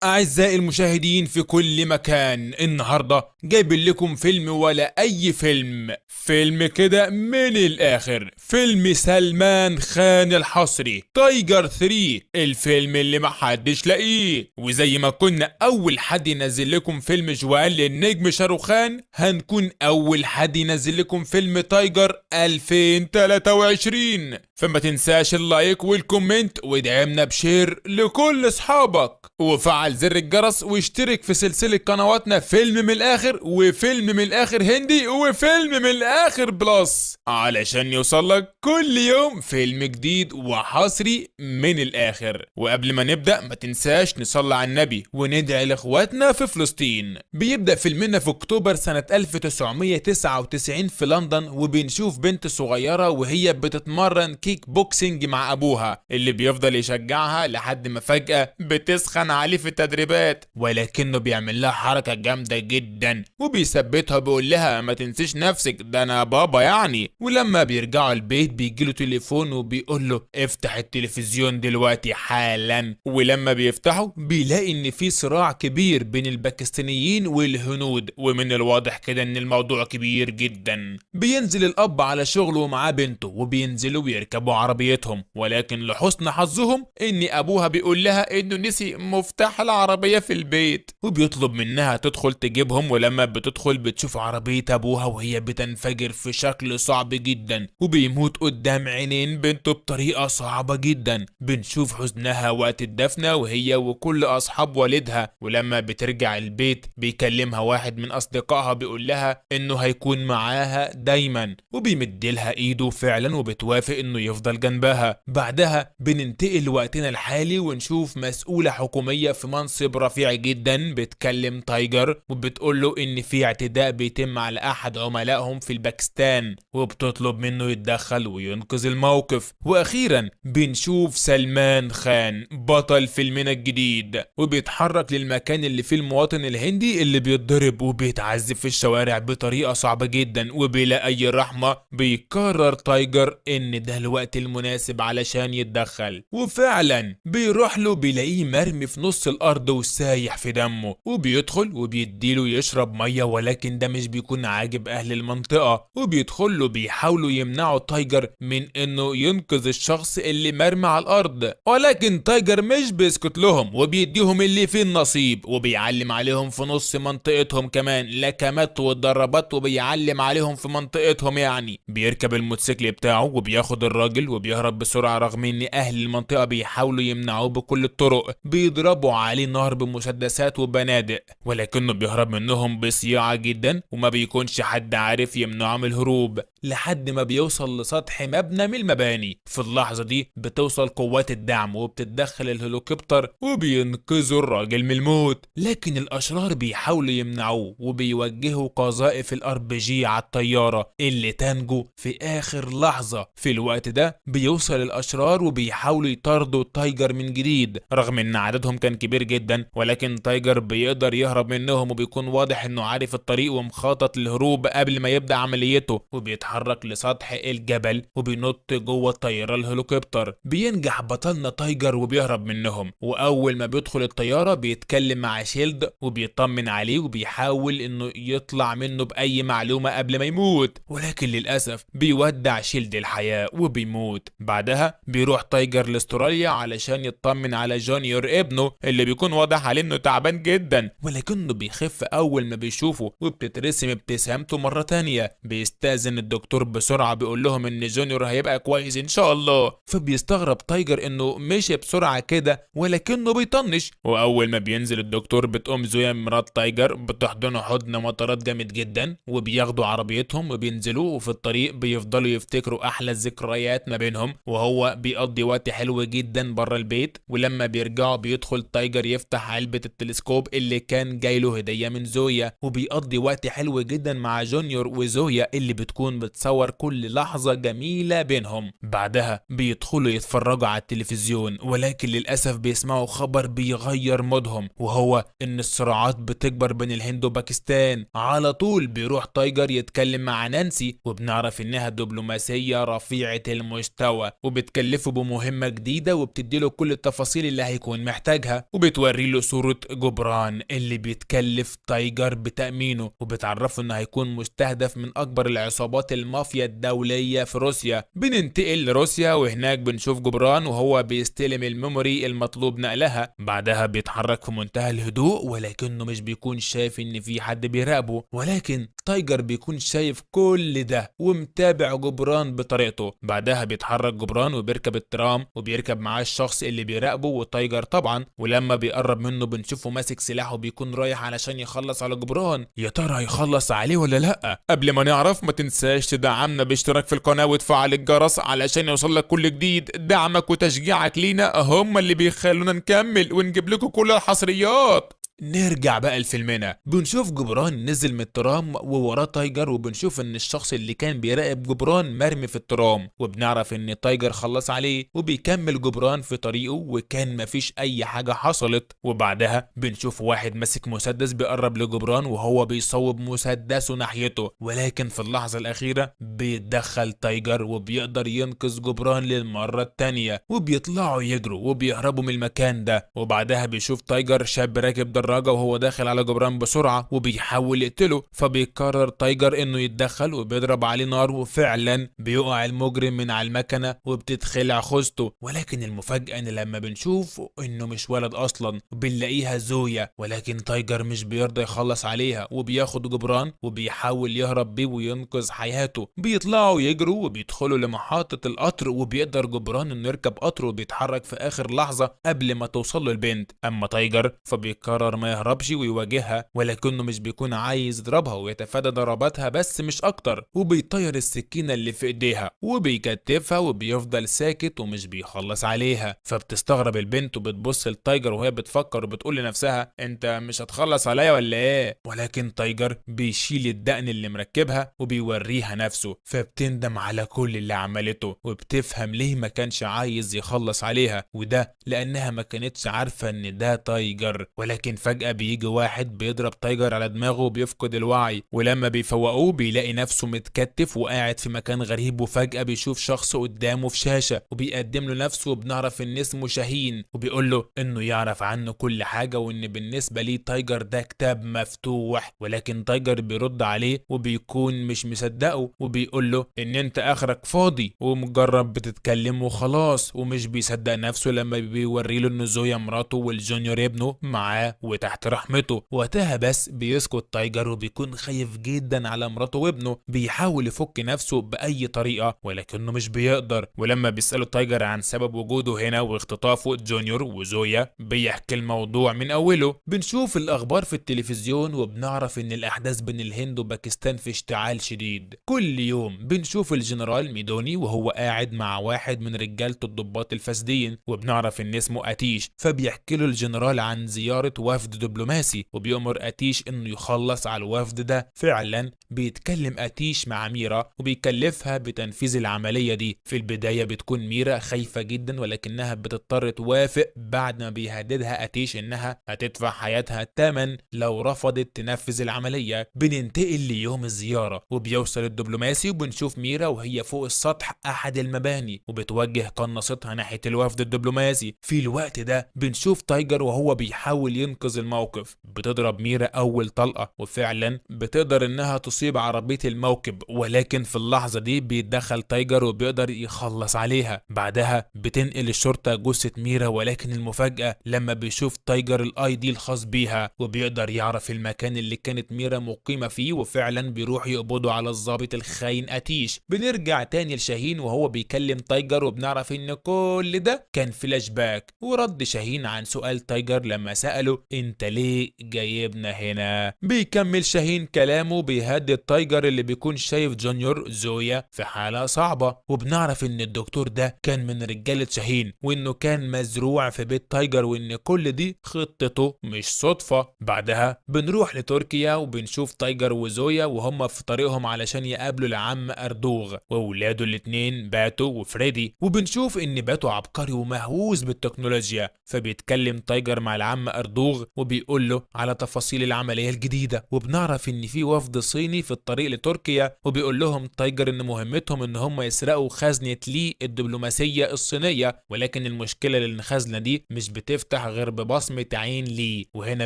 أعزائي المشاهدين في كل مكان، النهاردة جايب لكم فيلم ولا أي فيلم كده من الآخر. فيلم سلمان خان الحصري تايجر 3، الفيلم اللي محدش لاقيه. وزي ما كنا أول حد ينزل لكم فيلم جوان للنجم شاروخان، هنكون أول حد ينزل لكم فيلم تايجر 2023. فما تنساش اللايك والكومنت وادعمنا بشير لكل اصحابك، وفعل زر الجرس واشترك في سلسلة قنواتنا فيلم من الاخر وفيلم من الاخر هندي وفيلم من الاخر بلس، علشان يوصلك كل يوم فيلم جديد وحصري من الاخر. وقبل ما نبدأ ما تنساش نصلي على النبي وندعي لاخواتنا في فلسطين. بيبدأ فيلمنا في اكتوبر سنة 1999 في لندن، وبنشوف بنت صغيرة وهي بتتمرن كيك بوكسينج مع ابوها اللي بيفضل يشجعها لحد ما فجأة بتسخن عليه في التدريبات، ولكنه بيعمل لها حركة جامدة جدا وبيثبتها بيقول لها ما تنسيش نفسك، ده انا بابا يعني. ولما بيرجعوا البيت بيجيله تليفون وبيقول له افتح التلفزيون دلوقتي حالا. ولما بيفتحه بيلاقي ان في صراع كبير بين الباكستانيين والهنود، ومن الواضح كده ان الموضوع كبير جدا. بينزل الاب على شغله ومعاه بنته وبينزلوا ويركبوا عربيتهم، ولكن لحسن حظهم ان ابوها بيقول لها انه نسي مفتاح العربية في البيت، وبيطلب منها تدخل تجيبهم. ولما بتدخل بتشوف عربية ابوها وهي بتنفجر في شكل صعب جدا، وبيموت قدام عينين بنته بطريقة صعبة جدا. بنشوف حزنها وقت الدفنة وهي وكل اصحاب والدها. ولما بترجع البيت بيكلمها واحد من اصدقائها بيقول لها انه هيكون معاها دايما، وبيمدلها ايده فعلا وبتوافق انه يفضل جنبها. بعدها بننتقل لوقتنا الحالي ونشوف مسؤولة حكومية في منصب رفيع جدا بتكلم تايجر وبتقول له ان في اعتداء بيتم على احد عملائهم في الباكستان، وبتطلب منه يتدخل وينقذ الموقف. واخيرا بنشوف سلمان خان بطل فيلمنا الجديد وبيتحرك للمكان اللي فيه المواطن الهندي اللي بيتضرب وبيتعذب في الشوارع بطريقة صعبة جدا وبلا اي رحمة. بيقرر تايجر ان ده الوقت المناسب علشان يتدخل، وفعلا بيروح له بيلاقيه مرمي في نص الارض وسايح في دمه، وبيدخل وبيديله يشرب ميه. ولكن ده مش بيكون عاجب اهل المنطقة، وبيدخل له بيحاولوا يمنعوا تايجر من انه ينقذ الشخص اللي مرمي على الارض. ولكن تايجر مش بيسكت لهم وبيديهم اللي فيه النصيب، وبيعلم عليهم في نص منطقتهم كمان لكمات وضربات، وبيعلم عليهم في منطقتهم. يعني بيركب الموتوسيكل بتاعه وبياخد الراجل وبيهرب بسرعة، رغم ان اهل المنطقة بيحاولوا يمنعوه بكل الطرق، بيضربوا عليه نار بمسدسات وبنادق، ولكنه بيهرب منهم بصياعة جدا وما بيكونش حد عارف يمنعه من الهروب، لحد ما بيوصل لسطح مبنى من المباني. في اللحظة دي بتوصل قوات الدعم وبتتدخل الهليكوبتر وبينقذوا الراجل من الموت. لكن الاشرار بيحاولوا يمنعوه وبيوجهوا قذائف الار بي جي على الطيارة اللي تنجو في اخر لحظة. في الوقت ده بيوصل الاشرار وبيحاولوا يطاردوا تايجر من جديد، رغم ان عددهم كان كبير جدا، ولكن تايجر بيقدر يهرب منهم وبيكون واضح انه عارف الطريق ومخطط للهروب قبل ما يبدأ عمليته. وبيتحرك لسطح الجبل وبينط جوه الطيارة الهليكوبتر. بينجح بطلنا تايجر وبيهرب منهم، واول ما بيدخل الطيارة بيتكلم مع شيلد وبيطمن عليه وبيحاول انه يطلع منه باي معلومة قبل ما يموت، ولكن للأسف بيودع شيلد الحياة وبيموت. بعدها بيروح تايجر لاستراليا علشان يطمن على جونيور ابنه اللي بيكون واضح عليه انه تعبان جدا، ولكنه بيخف اول ما بيشوفه وبتترسم ابتسامته مرة تانية. بيستأذن الدكتور بسرعة بيقول لهم ان جونيور هيبقى كويس ان شاء الله. فبيستغرب تايجر انه مشي بسرعة كده ولكنه بيطنش. واول ما بينزل الدكتور بتقوم زويا مرات تايجر بتحضنه حضن مطارات جامد جدا، وبياخدوا عربيتهم وبينزلوا، وفي الطريق بيفضلوا يفتكروا احلى الذكريات ما بينهم، وهو بيقضي وقت حلو جدا بره البيت. ولما بيرجعوا بيدخل تايجر يفتح علبة التلسكوب اللي كان جايله هدية من زويا، وبيقضي وقت حلو جدا مع جونيور وزويا اللي بتكون بتصور كل لحظة جميلة بينهم. بعدها بيدخلوا يتفرجوا على التلفزيون، ولكن للأسف بيسمعوا خبر بيغير مودهم، وهو ان الصراعات بتكبر بين الهند وباكستان. على طول بيروح تايجر يتكلم مع نانسي، وبنعرف انها دبلوماسية رفيعة المستوى، وبتكلفه بمهمة جديدة وبتديله كل التفاصيل اللي هيكون محتاجها، وبتوري له صورة جبران اللي بيتكلف تايجر بتأمينه، وبتعرفه انه هيكون مستهدف من اكبر العصابات المافيا الدولية في روسيا. بننتقل لروسيا، وهناك بنشوف جبران وهو بيستلم الميموري المطلوب نقلها. بعدها بيتحرك في منتهى الهدوء، ولكنه مش بيكون شايف ان في حد بيراقبه، ولكن تايجر بيكون شايف كل ده ومتابع جبران بطريقته. بعدها بيتحرك جبران وبيركب الترام، وبيركب معاه الشخص اللي بيراقبه وتايجر طبعا، ولما بيقرب منه بنشوفه ماسك سلاحه وبيكون رايح علشان يخلص على جبران. يا ترى هيخلص عليه ولا لا؟ قبل ما نعرف ما تنساش تدعمنا باشتراك في القناة وتفعل الجرس علشان يوصلك كل جديد. دعمك وتشجيعك لينا هم اللي بيخلونا نكمل ونجيب لكم كل الحصريات. نرجع بقى لفيلمنا، بنشوف جبران نزل من الترام ووراه تايجر، وبنشوف ان الشخص اللي كان بيراقب جبران مرمي في الترام، وبنعرف ان تايجر خلص عليه وبيكمل جبران في طريقه وكان مفيش اي حاجة حصلت. وبعدها بنشوف واحد ماسك مسدس بيقرب لجبران وهو بيصوب مسدسه ناحيته، ولكن في اللحظة الأخيرة بيتدخل تايجر وبيقدر ينقذ جبران للمرة التانية، وبيطلعوا يجروا وبيهربوا من المكان ده. وبعدها بيشوف تايجر شاب راكب وهو داخل على جبران بسرعة وبيحاول يقتله، فبيقرر تايجر انه يتدخل وبيضرب عليه نار، وفعلا بيقع المجرم من على المكنة وبتتخلع خوذته. ولكن المفاجأة ان لما بنشوف انه مش ولد اصلا، بنلاقيها زويا، ولكن تايجر مش بيرضى يخلص عليها وبياخد جبران وبيحاول يهرب بيه وينقذ حياته. بيطلعوا يجروا وبيدخلوا لمحطة القطر، وبيقدر جبران انه يركب قطر وبيتحرك في اخر لحظة قبل ما توصل له البنت. اما تايجر فبيقرر ما يهربش ويواجهها، ولكنه مش بيكون عايز يضربها ويتفادى ضرباتها بس مش اكتر، وبيطير السكينة اللي في ايديها وبيكتفها وبيفضل ساكت ومش بيخلص عليها. فبتستغرب البنت وبتبص لتايجر وهي بتفكر وبتقول لنفسها انت مش هتخلص عليا ولا ايه؟ ولكن تايجر بيشيل الدقن اللي مركبها وبيوريها نفسه، فبتندم على كل اللي عملته وبتفهم ليه ما كانش عايز يخلص عليها، وده لانها ما كانتش عارفة ان ده تايجر. ولكن فجأة بيجي واحد بيضرب تايجر على دماغه وبيفقد الوعي، ولما بيفوقوه بيلاقي نفسه متكتف وقاعد في مكان غريب، وفجأة بيشوف شخص قدامه في شاشة وبيقدم له نفسه، وبنعرف ان اسمه شاهين، وبيقول له انه يعرف عنه كل حاجة وان بالنسبة ليه تايجر ده كتاب مفتوح. ولكن تايجر بيرد عليه وبيكون مش مصدقه وبيقول له ان انت اخرك فاضي ومجرد بتتكلم وخلاص، ومش بيصدق نفسه لما بيوري له ان زويا مراته والجونيور ابنه معاه وتحت رحمته. وقتها بس بيسكت تايجر وبيكون خايف جدا على مراته وابنه، بيحاول يفك نفسه بأي طريقة ولكنه مش بيقدر. ولما بيسأله تايجر عن سبب وجوده هنا واختطافه جونيور وزويا بيحكي الموضوع من أوله. بنشوف الأخبار في التلفزيون وبنعرف إن الأحداث بين الهند وباكستان في اشتعال شديد. كل يوم بنشوف الجنرال ميدوني وهو قاعد مع واحد من رجالة الضباط الفاسدين، وبنعرف إن اسمه أتيش، فبيحكي له الجنرال عن زيارة وفد دبلوماسي وبيأمر أتيش إنه يخلص على الوفد ده. فعلا بيتكلم أتيش مع ميرا وبيكلفها بتنفيذ العملية دي. في البداية بتكون ميرا خايفة جدا ولكنها بتضطر توافق بعد ما بيهددها أتيش إنها هتدفع حياتها الثمن لو رفضت تنفذ العملية. بننتقل ليوم الزيارة وبيوصل الدبلوماسي وبنشوف ميرا وهي فوق السطح أحد المباني وبتوجه قناصتها ناحية الوفد الدبلوماسي. في الوقت ده بنشوف تايجر وهو بيحاول ينقذ الموقف، بتضرب ميرا أول طلقة وفعلا بتقدر إنها تصيب عربية الموكب، ولكن في اللحظة دي بيتدخل تايجر وبيقدر يخلص عليها. بعدها بتنقل الشرطة جثة ميرا، ولكن المفاجأة لما بيشوف تايجر الاي دي الخاص بيها وبيقدر يعرف المكان اللي كانت ميرا مقيمة فيه، وفعلا بيروح يقبضوا على الضابط الخاين أتيش. بنرجع تاني لشاهين وهو بيكلم تايجر وبنعرف إن كل ده كان فلاش باك، ورد شاهين عن سؤال تايجر لما سأله انت ليه جايبنا هنا؟ بيكمل شاهين كلامه بيهدد تايجر اللي بيكون شايف جونيور زويا في حالة صعبة، وبنعرف ان الدكتور ده كان من رجالة شاهين وانه كان مزروع في بيت تايجر وان كل دي خطته مش صدفة. بعدها بنروح لتركيا وبنشوف تايجر وزويا وهم في طريقهم علشان يقابلوا العم أردوغ وولاده الاتنين باتو وفريدي، وبنشوف ان باتو عبقري ومهووس بالتكنولوجيا، فبيتكلم تايجر مع العم أردوغ وبيقول له على تفاصيل العملية الجديدة. وبنعرف ان في وفد صيني في الطريق لتركيا، وبيقول لهم تايجر ان مهمتهم ان هم يسرقوا خزنة لي الدبلوماسية الصينية، ولكن المشكلة ان الخزنة دي مش بتفتح غير ببصمة عين لي. وهنا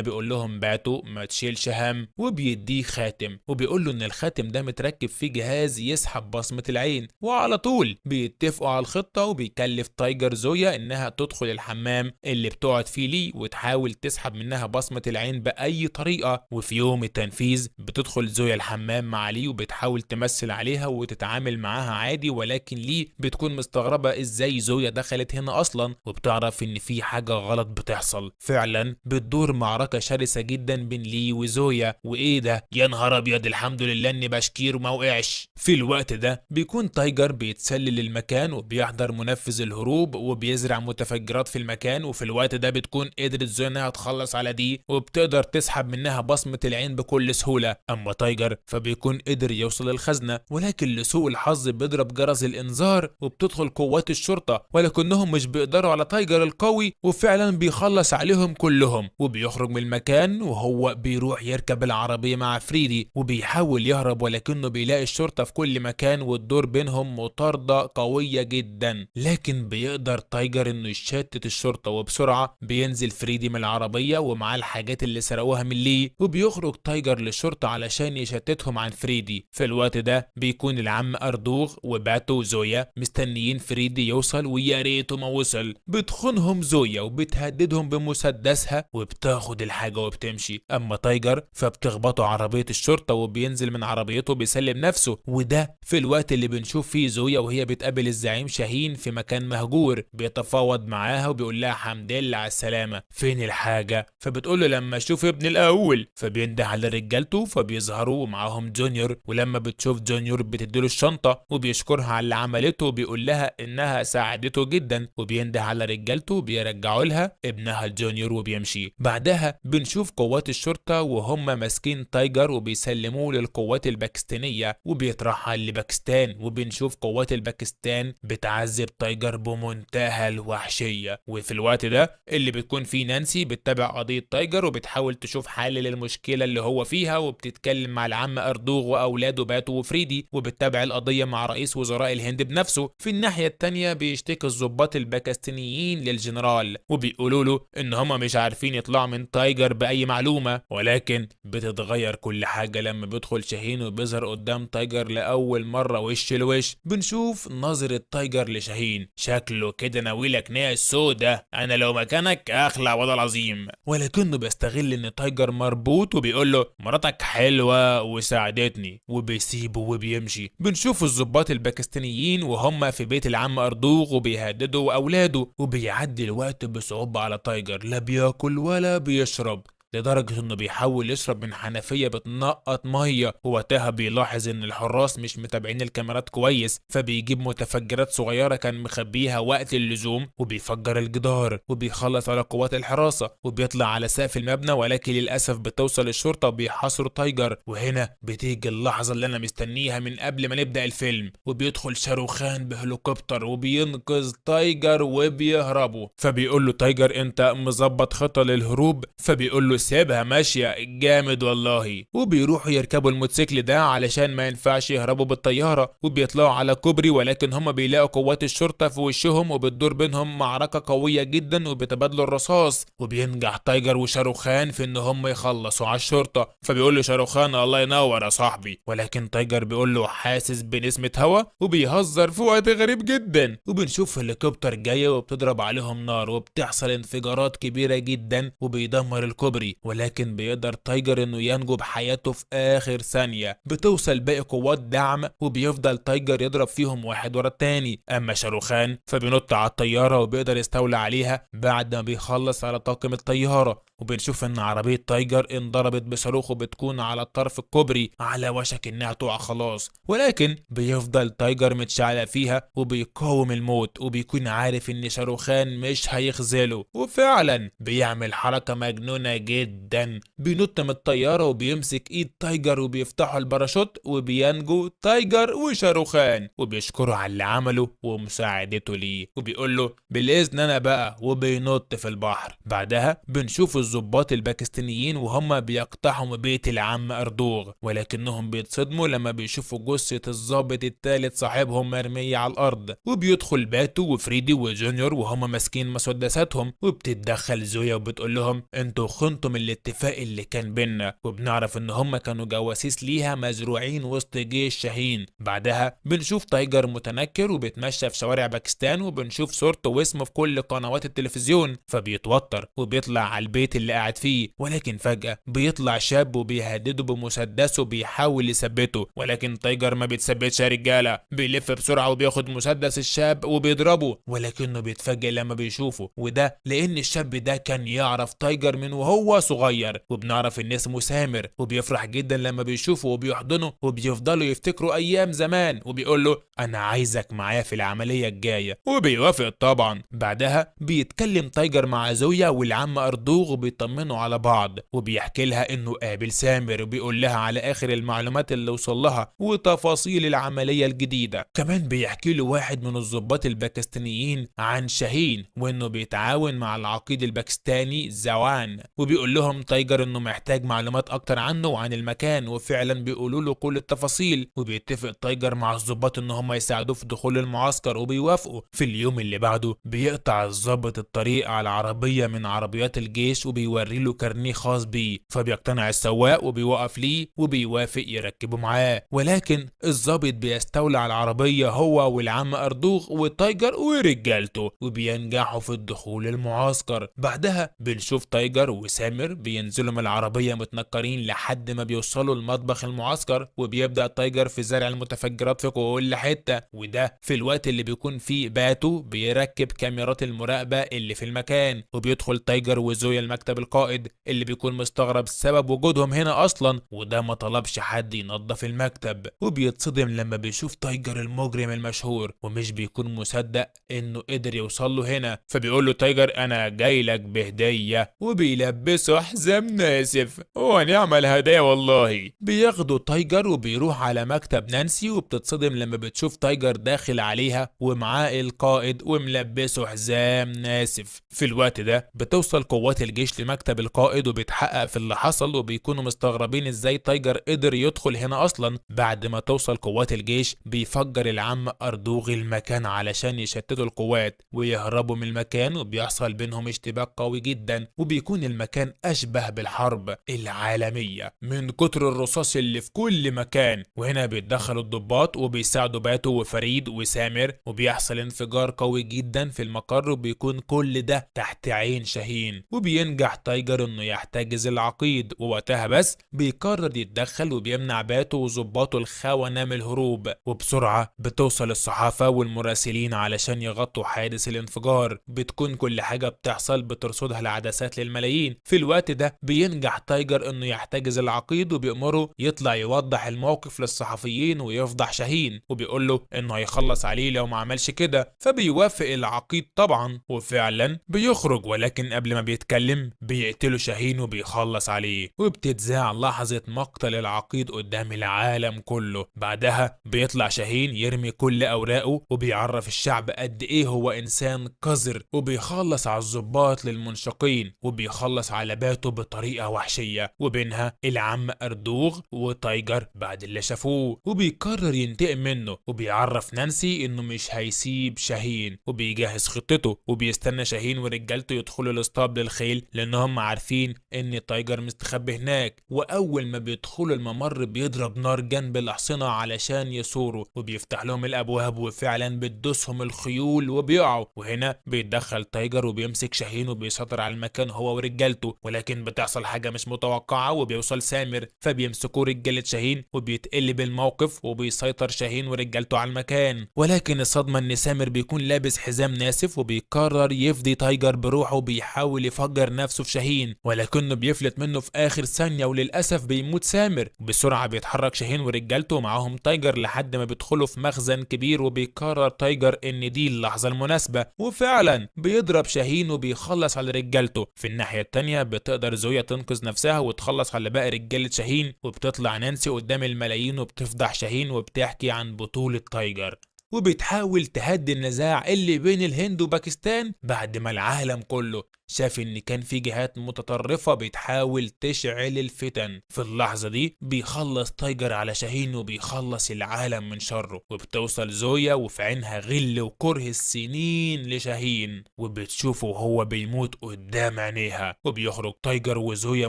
بيقول لهم باتو ما تشيلش هم، وبيديه خاتم وبيقول له ان الخاتم ده متركب فيه جهاز يسحب بصمة العين. وعلى طول بيتفقوا على الخطة، وبيكلف تايجر زويا انها تدخل الحمام اللي بتقعد فيه لي وتحاول تسحب منها بصمة العين بأي طريقة. وفي يوم التنفيذ بتدخل زويا الحمام مع لي وبتحاول تمثل عليها وتتعامل معاها عادي، ولكن لي بتكون مستغربة ازاي زويا دخلت هنا اصلا، وبتعرف ان في حاجة غلط بتحصل. فعلا بتدور معركة شرسة جدا بين لي وزويا. وايه ده؟ يا نهار ابيض، الحمد لله اني بشكير وما وقعش. في الوقت ده بيكون تايجر بيتسلل المكان وبيحضر منفذ الهروب وبيزرع متفجرات في المكان، وفي الوقت ده بتكون قدرت زويا انها تخلص على دي وبتقدر تسحب منها بصمة العين بكل سهولة. اما تايجر فبيكون قدر يوصل الخزنة، ولكن لسوء الحظ بيضرب جرس الانذار وبتدخل قوات الشرطة، ولكنهم مش بيقدروا على تايجر القوي وفعلا بيخلص عليهم كلهم. وبيخرج من المكان وهو بيروح يركب العربية مع فريدي وبيحاول يهرب، ولكنه بيلاقي الشرطة في كل مكان والدور بينهم مطاردة قوية جدا. لكن بيقدر تايجر انه يشتت الشرطة، وبسرعة بينزل فريدي من العربية ومعاه الحاجات اللي سرقوها من لي، وبيخرج تايجر للشرطة علشان يشتتهم عن فريدي. في الوقت ده بيكون العم أردوغ وباتو وزويا مستنيين فريدي يوصل، ويا ريته ما وصل. بتخونهم زويا وبتهددهم بمسدسها وبتاخد الحاجة وبتمشي. اما تايجر فبتخبطه عربية الشرطة وبينزل من عربيته بيسلم نفسه. وده في الوقت اللي بنشوف فيه زويا وهي بتقابل الزعيم شاهين في مكان مهجور، بيتفاوض معاها وبيقول لها حمد لله على السلامة، فين الحاجة؟ فبتقول له لما اشوف ابني الاول. فبينده على رجالته فبيظهروا معاهم جونيور، ولما بتشوف جونيور بتديله الشنطة وبيشكرها على اللي عملته وبيقول لها انها ساعدته جدا، وبينده على رجالته وبيرجعوا لها ابنها جونيور وبيمشي. بعدها بنشوف قوات الشرطة وهم ماسكين تايجر وبيسلموه للقوات الباكستانية وبيترحل لباكستان، وبنشوف قوات الباكستان بتعذب تايجر بمنتهى الوحشية. وفي الوقت ده اللي بتكون فيه نانسي بتتابع قضية تايجر وبتحاول تشوف حل للمشكلة اللي هو فيها، وبتتكلم مع العم أردوغ وأولاده باتو وفريدي، وبتتابع القضية مع رئيس وزراء الهند بنفسه. في الناحية التانية بيشتكي الضباط الباكستانيين للجنرال وبيقولوا له ان هما مش عارفين يطلعوا من تايجر بأي معلومة، ولكن بتتغير كل حاجة لما بيدخل شاهين وبيظهر قدام تايجر لأول مرة وش لوش. بنشوف نظرة تايجر لشاهين، شكله كده ناويلك ناس سودا، انا لو مكانك اخلع والله العظيم. ولكنه بيستغل ان تايجر مربوط وبيقول له مراتك حلوة وساعدتني، وبيسيبه وبيمشي. بنشوف الضباط الباكستانيين وهم في بيت العم أردوغ وبيهددوا اولاده، وبيعدي الوقت بصعوبة على تايجر، لا بياكل ولا بيشرب، لدرجة انه بيحاول يشرب من حنفية بتنقط مية. ووقتها بيلاحظ ان الحراس مش متابعين الكاميرات كويس، فبيجيب متفجرات صغيرة كان مخبيها وقت اللزوم وبيفجر الجدار وبيخلص على قوات الحراسة وبيطلع على سقف المبنى، ولكن للأسف بتوصل الشرطة وبيحاصروا تايجر. وهنا بتيجي اللحظة اللي انا مستنيها من قبل ما نبدأ الفيلم، وبيدخل شاروخان بهليكوبتر وبينقذ تايجر وبيهربوا. فبيقول له تايجر انت مظبط خطة للهروب؟ فبيقول له سيبها ماشية جامد والله. وبيروحوا يركبوا الموتوسيكل ده علشان ما ينفعش يهربوا بالطيارة، وبيطلعوا على كوبري، ولكن هم بيلاقوا قوات الشرطة في وشهم وبتدور بينهم معركة قوية جدا وبيتبادلوا الرصاص. وبينجح تايجر وشاروخان في ان هم يخلصوا على الشرطة. فبيقول له شاروخان الله ينور يا صاحبي، ولكن تايجر بيقول له حاسس بنسمة هوا وبيهزر في وقت غريب جدا. وبنشوف هليكوبتر جاية وبتضرب عليهم نار وبتحصل انفجارات كبيرة جدا وبيدمر الكوبري. قوي، ولكن بيقدر تايجر انه ينجو بحياته في اخر ثانية. بتوصل باقي قوات دعم وبيفضل تايجر يضرب فيهم واحد ورا التاني. اما شاروخان فبينط على الطيارة وبيقدر يستولى عليها بعد ما بيخلص على طاقم الطيارة. وبنشوف ان عربية تايجر انضربت بصاروخ وبتكون على طرف الكوبري على وشك انها تقع خلاص، ولكن بيفضل تايجر متشعلق فيها وبيقاوم الموت، وبيكون عارف ان شاروخان مش هيخذله. وفعلا بيعمل حركة مجنونة جدا، بينط من الطيارة وبيمسك ايد تايجر وبيفتحوا الباراشوت وبينجو تايجر وشاروخان، وبيشكره على اللي عمله ومساعدته ليه، وبيقول له بالاذن انا بقى، وبينط في البحر. بعدها بنشوف الضباط الباكستانيين وهم بيقتحموا بيت العم اردوغ، ولكنهم بيتصدموا لما بيشوفوا جثة الضابط الثالث صاحبهم مرمية على الارض. وبيدخل باتو وفريدي وجونيور وهم ماسكين مسدساتهم، وبتتدخل زويا وبتقول لهم انتوا خنتم الاتفاق اللي كان بينا، وبنعرف ان هم كانوا جواسيس ليها مزروعين وسط جيش شاهين. بعدها بنشوف تايجر متنكر وبيتمشى في شوارع باكستان، وبنشوف صورته واسمه في كل قنوات التلفزيون، فبيتوتر وبيطلع على البيت اللي قاعد فيه. ولكن فجأة بيطلع شاب وبيهدده بمسدسه وبيحاول يثبته، ولكن تايجر ما بيتثبتش يا رجالة، بيلف بسرعة وبياخد مسدس الشاب وبيضربه، ولكنه بيتفاجئ لما بيشوفه، وده لأن الشاب ده كان يعرف تايجر من وهو صغير، وبنعرف ان اسمه سامر، وبيفرح جدا لما بيشوفه وبيحضنه، وبيفضلوا يفتكروا ايام زمان، وبيقول له انا عايزك معايا في العملية الجاية، وبيوافق طبعا. بعدها بيتكلم تايجر مع زويا والعم اردوغ وبيطمنوا على بعض، وبيحكي لها انه قابل سامر، وبيقول لها على اخر المعلومات اللي وصل لها وتفاصيل العملية الجديدة. كمان بيحكي له واحد من الضباط الباكستانيين عن شاهين، وانه بيتعاون مع العقيد الباكستاني زوان، وبيقول لهم تايجر انه محتاج معلومات اكتر عنه وعن المكان، وفعلا بيقولوا له كل التفاصيل. وبيتفق تايجر مع الضباط ان هم يساعدوه في دخول المعسكر وبيوافقوا. في اليوم اللي بعده بيقطع الضابط الطريق على عربية من عربيات الجيش وبيوري له كارنيه خاص بيه، فبيقتنع السواق وبيوقف ليه وبيوافق يركبه معاه. ولكن الضابط بيستولى على العربية هو والعم اردوغ وتايجر ورجالته، وبينجحوا في الدخول المعسكر. بعدها بنشوف تايجر وسامر بينزلوا من العربية متنكرين لحد ما بيوصلوا لمطبخ المعسكر، وبيبدأ تايجر في زرع المتفجرات في كل حتة، وده في الوقت اللي بيكون فيه باتو بيركب كاميرات المراقبة اللي في المكان. وبيدخل تايجر وزويا المكتب القائد اللي بيكون مستغرب سبب وجودهم هنا اصلا، وده ما طلبش حد ينظف المكتب. وبيتصدم لما بيشوف تايجر المجرم المشهور، ومش بيكون مصدق انه قدر يوصل له هنا، فبيقول له تايجر انا جاي لك بهدية، وبيلبسه حزام ناسف ونعم الهدايا والله. بياخدوا تايجر وبيروح على مكتب نانسي، وبتتصدم لما بتشوف تايجر داخل عليها ومعاه القائد وملبسه حزام ناسف. في الوقت ده بتوصل قوات الجيش لمكتب القائد وبيتحقق في اللي حصل، وبيكونوا مستغربين ازاي تايجر قدر يدخل هنا اصلا. بعد ما توصل قوات الجيش بيفجر العم اردوغ المكان علشان يشتتوا القوات ويهربوا من المكان، وبيحصل بينهم اشتباك قوي جدا، وبيكون المكان اشبه بالحرب العالمية من كتر الرصاص اللي في كل مكان. وهنا بيتدخلوا الضباط وبيساعدوا باتو وفريد وسامر، وبيحصل انفجار قوي جدا في المقر، وبيكون كل ده تحت عين شاهين. وبينجح تايجر انه يحتجز العقيد، ووقتها بس بيقرر يتدخل وبيمنع باتو وظباطه الخونة من الهروب. وبسرعة بتوصل الصحافة والمراسلين علشان يغطوا حادث الانفجار. بتكون كل حاجة بتحصل بترصدها العدسات للملايين. في الوقت ده بينجح تايجر انه يحتجز العقيد، وبيأمره يطلع يوضح الموقف للصحفيين ويفضح شاهين، وبيقول له انه هيخلص عليه لو ما عملش كده. فبيوافق العقيد طبعا، وفعلا بيخرج، ولكن قبل ما بيتكلم بيقتله شاهين وبيخلص عليه. وبتتذاع لحظة مقتل العقيد قدام العالم كله. بعدها بيطلع شاهين يرمي كل اوراقه وبيعرف الشعب قد ايه هو انسان قذر، وبيخلص على الضباط للمنشقين، وبيخلص على باته بطريقة وحشية. وبينها العم اردوغ وتايجر بعد اللي شافوه، وبيقرر ينتقم منه، وبيعرف نانسي انه مش هيسيب شاهين، وبيجهز خطته، وبيستنى شاهين ورجالته يدخلوا الاسطبل الخيل لانهم عارفين ان تايجر مستخبي هناك. واول ما بيدخلوا الممر بيضرب نار جنب الاحصنة علشان يثوروا، وبيفتح لهم الابواب وفعلا بتدوسهم الخيول وبيقعوا. وهنا بيتدخل تايجر وبيمسك شاهين وبيسيطر على المكان هو ورجالته، ولكن بتحصل حاجة مش متوقعة وبيوصل سامر، فبيمسكوا رجالة شاهين وبيتقلب الموقف وبيسيطر شاهين ورجالته على المكان. ولكن الصدمة ان سامر بيكون لابس حزام ناسف وبيقرر يفدي تايجر بروحه وبيحاول يفجر نفسه في شاهين، ولكنه بيفلت منه في اخر ثانية وللاسف بيموت سامر. بسرعة بيتحرك شاهين ورجالته ومعاهم تايجر لحد ما بيدخلوا في مخزن كبير، وبيقرر تايجر ان دي اللحظة المناسبة، وفعلا بيضرب شاهين وبيخلص على رجالته. في الناحية التانية بتقدر زويا تنقذ نفسها وتخلص على باقي رجالة شاهين، وبتطلع نانسي قدام الملايين وبتفضح شاهين وبتحكي عن بطولة تايجر، وبتحاول تهدي النزاع اللي بين الهند وباكستان بعد ما العالم كله شاف ان كان في جهات متطرفة بتحاول تشعل الفتن. في اللحظة دي بيخلص تايجر على شاهين وبيخلص العالم من شره، وبتوصل زويا وفي عينها غل وكره السنين لشاهين وبتشوفه وهو بيموت قدام عينيها، وبيخرج تايجر وزويا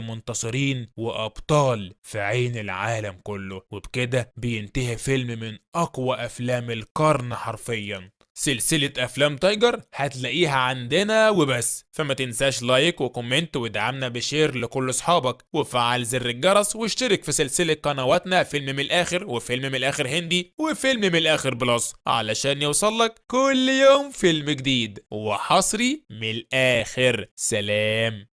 منتصرين وابطال في عين العالم كله. وبكده بينتهي فيلم من اقوى افلام القرن حرفيا. سلسلة افلام تايجر هتلاقيها عندنا وبس، فما تنساش لايك وكومنت ودعمنا بشير لكل اصحابك وفعل زر الجرس واشترك في سلسلة قنواتنا فيلم من الاخر وفيلم من الاخر هندي وفيلم من الاخر بلس علشان يوصلك كل يوم فيلم جديد وحصري من الاخر. سلام.